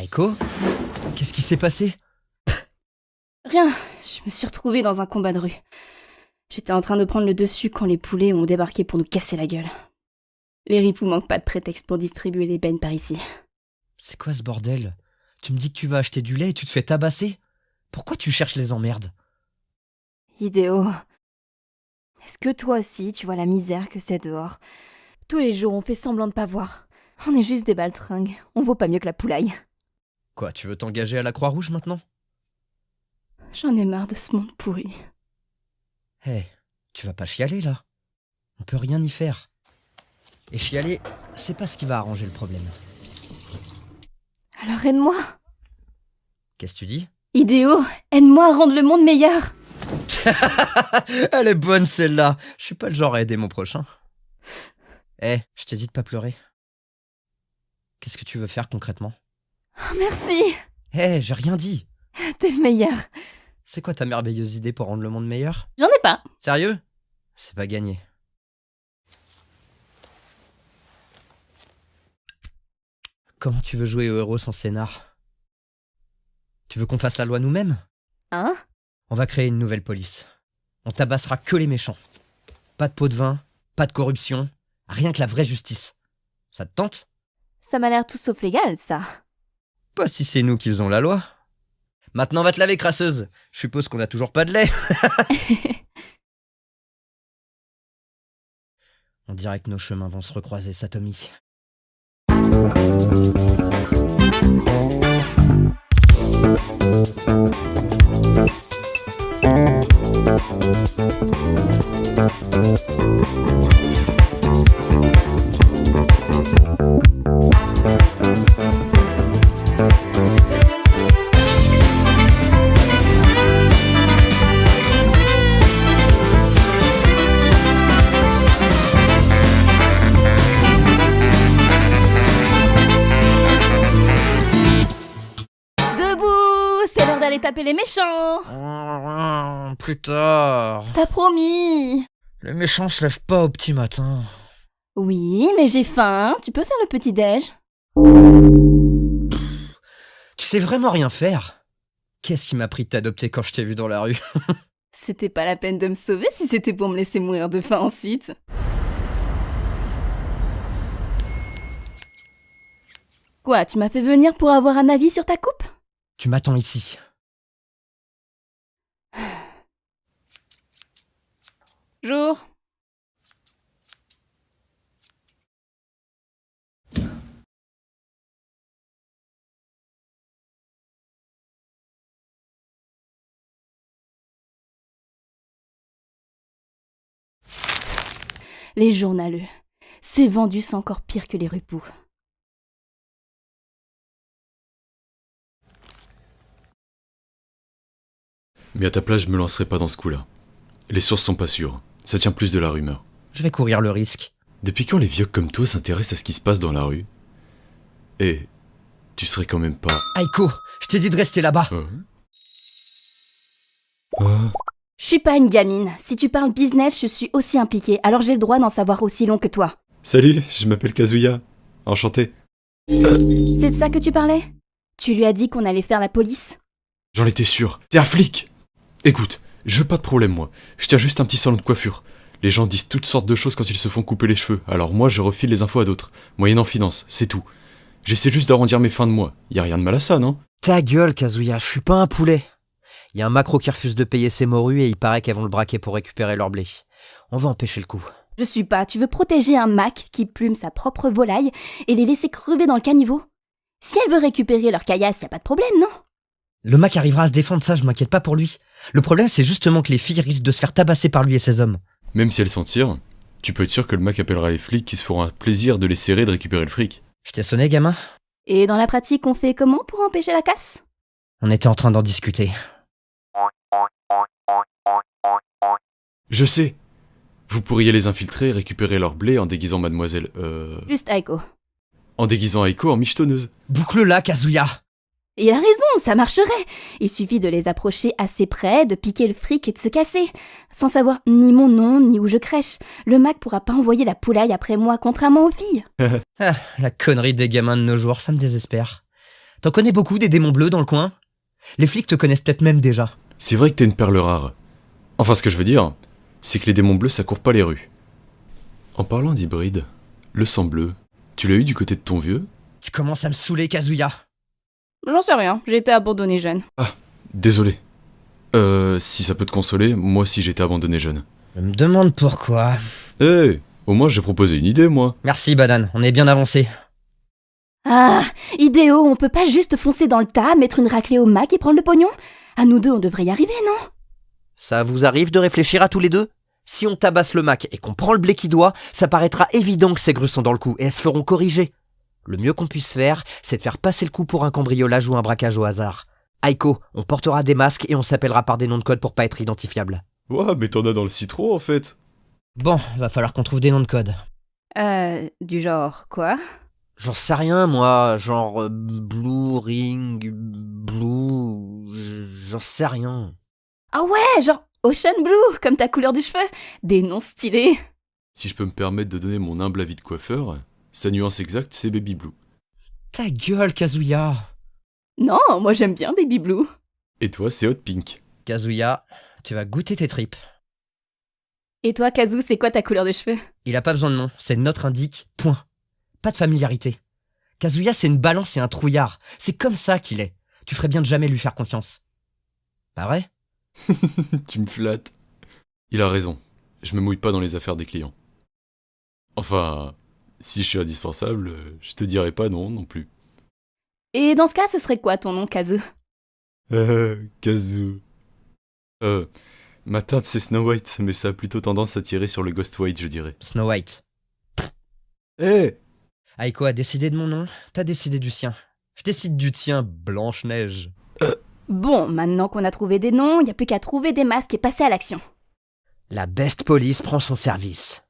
Aiko, qu'est-ce qui s'est passé? Rien, je me suis retrouvée dans un combat de rue. J'étais en train de prendre le dessus quand les poulets ont débarqué pour nous casser la gueule. Les ripoux manquent pas de prétexte pour distribuer les beignes par ici. C'est quoi ce bordel? Tu me dis que tu vas acheter du lait et tu te fais tabasser? Pourquoi tu cherches les emmerdes? Hideo, est-ce que toi aussi tu vois la misère que c'est dehors? Tous les jours on fait semblant de pas voir. On est juste des baltringues, on vaut pas mieux que la poulaille. Quoi, tu veux t'engager à la Croix-Rouge maintenant? J'en ai marre de ce monde pourri. Hé, tu vas pas chialer là? On peut rien y faire. Et chialer, c'est pas ce qui va arranger le problème. Alors aide-moi! Qu'est-ce que tu dis? Hideo, aide-moi à rendre le monde meilleur! Elle est bonne celle-là. Je suis pas le genre à aider mon prochain. Hé, je t'ai dit de pas pleurer. Qu'est-ce que tu veux faire concrètement? Oh, merci! Hé, j'ai rien dit. T'es le meilleur. C'est quoi ta merveilleuse idée pour rendre le monde meilleur? J'en ai pas. Sérieux? C'est pas gagné. Comment tu veux jouer au héros sans scénar? Tu veux qu'on fasse la loi nous-mêmes? Hein? On va créer une nouvelle police. On tabassera que les méchants. Pas de pot de vin, pas de corruption, rien que la vraie justice. Ça te tente? Ça m'a l'air tout sauf légal, ça. Pas si c'est nous qui faisons la loi. Maintenant va te laver, crasseuse. Je suppose qu'on a toujours pas de lait. On dirait que nos chemins vont se recroiser, Satomi. Debout! C'est l'heure d'aller taper les méchants! Plus tard. T'as promis! Les méchants se lèvent pas au petit matin. Oui, mais j'ai faim. Tu peux faire le petit-déj? Tu sais vraiment rien faire. Qu'est-ce qui m'a pris de t'adopter quand je t'ai vu dans la rue? C'était pas la peine de me sauver si c'était pour me laisser mourir de faim ensuite. Quoi, tu m'as fait venir pour avoir un avis sur ta coupe? Tu m'attends ici. Jour. Les journaleux. Ces vendus sont encore pires que les ripoux. Mais à ta place, je me lancerai pas dans ce coup-là. Les sources sont pas sûres. Ça tient plus de la rumeur. Je vais courir le risque. Depuis quand les vieux comme toi s'intéressent à ce qui se passe dans la rue? Et tu serais quand même pas... Aiko, je t'ai dit de rester là-bas. Je suis pas une gamine. Si tu parles business, je suis aussi impliquée, alors j'ai le droit d'en savoir aussi long que toi. Salut, je m'appelle Kazuya. Enchanté. C'est de ça que tu parlais? Tu lui as dit qu'on allait faire la police? J'en étais sûr. T'es un flic! Écoute, je veux pas de problème, moi. Je tiens juste un petit salon de coiffure. Les gens disent toutes sortes de choses quand ils se font couper les cheveux, alors moi je refile les infos à d'autres, moyennant finance, c'est tout. J'essaie juste d'arrondir mes fins de mois. Y a rien de mal à ça, non? Ta gueule, Kazuya, je suis pas un poulet. Y a un macro qui refuse de payer ses morues et il paraît qu'elles vont le braquer pour récupérer leur blé. On va empêcher le coup. Je suis pas. Tu veux protéger un Mac qui plume sa propre volaille et les laisser crever dans le caniveau? Si elle veut récupérer leur caillasse, y a pas de problème, non? Le Mac arrivera à se défendre, ça, je m'inquiète pas pour lui. Le problème, c'est justement que les filles risquent de se faire tabasser par lui et ses hommes. Même si elles s'en tirent, tu peux être sûr que le Mac appellera les flics qui se feront un plaisir de les serrer et de récupérer le fric. Je t'ai sonné, gamin? Et dans la pratique, on fait comment pour empêcher la casse? On était en train d'en discuter. Je sais! Vous pourriez les infiltrer et récupérer leur blé en déguisant mademoiselle... Juste Aiko. En déguisant Aiko en michetonneuse. Boucle-la, Kazuya! Et il a raison, ça marcherait. Il suffit de les approcher assez près, de piquer le fric et de se casser. Sans savoir ni mon nom, ni où je crèche. Le Mac pourra pas envoyer la poulaille après moi, contrairement aux filles. Ah, la connerie des gamins de nos jours, ça me désespère. T'en connais beaucoup des démons bleus dans le coin? Les flics te connaissent peut-être même déjà. C'est vrai que t'es une perle rare. Enfin, ce que je veux dire, c'est que les démons bleus, ça court pas les rues. En parlant d'hybride, le sang bleu, tu l'as eu du côté de ton vieux? Tu commences à me saouler, Kazuya. J'en sais rien, j'ai été abandonnée jeune. Désolé. Si ça peut te consoler, moi aussi j'ai été abandonné jeune. Je me demande pourquoi. Au moins j'ai proposé une idée, moi. Merci, Badan, on est bien avancé. Ah, idéo, on peut pas juste foncer dans le tas, mettre une raclée au Mac et prendre le pognon? À nous deux, on devrait y arriver, non? Ça vous arrive de réfléchir à tous les deux? Si on tabasse le Mac et qu'on prend le blé qui doit, ça paraîtra évident que ces grues sont dans le coup et elles se feront corriger. Le mieux qu'on puisse faire, c'est de faire passer le coup pour un cambriolage ou un braquage au hasard. Aiko, on portera des masques et on s'appellera par des noms de code pour pas être identifiable. Ouah, mais t'en as dans le citron en fait. Bon, va falloir qu'on trouve des noms de code. Du genre quoi? J'en sais rien, moi, genre Blue Ring, Blue... J'en sais rien. Ah ouais, genre Ocean Blue, comme ta couleur du cheveu. Des noms stylés. Si je peux me permettre de donner mon humble avis de coiffeur, sa nuance exacte c'est Baby Blue. Ta gueule, Kazuya. Non, moi j'aime bien Baby Blue. Et toi c'est Hot Pink. Kazuya, tu vas goûter tes tripes. Et toi, Kazu, c'est quoi ta couleur de cheveux? Il a pas besoin de nom, c'est notre indique, point. Pas de familiarité. Kazuya, c'est une balance et un trouillard. C'est comme ça qu'il est. Tu ferais bien de jamais lui faire confiance. Pas vrai? Tu me flattes. Il a raison. Je me mouille pas dans les affaires des clients. Enfin, si je suis indispensable, je te dirai pas non plus. Et dans ce cas, ce serait quoi ton nom, Kazu? Kazu. Ma teinte c'est Snow White, mais ça a plutôt tendance à tirer sur le Ghost White, je dirais. Snow White. Hé Aiko a décidé de mon nom, t'as décidé du sien. Je décide du tien, Blanche-Neige. Bon, maintenant qu'on a trouvé des noms, y a plus qu'à trouver des masques et passer à l'action. La best police prend son service.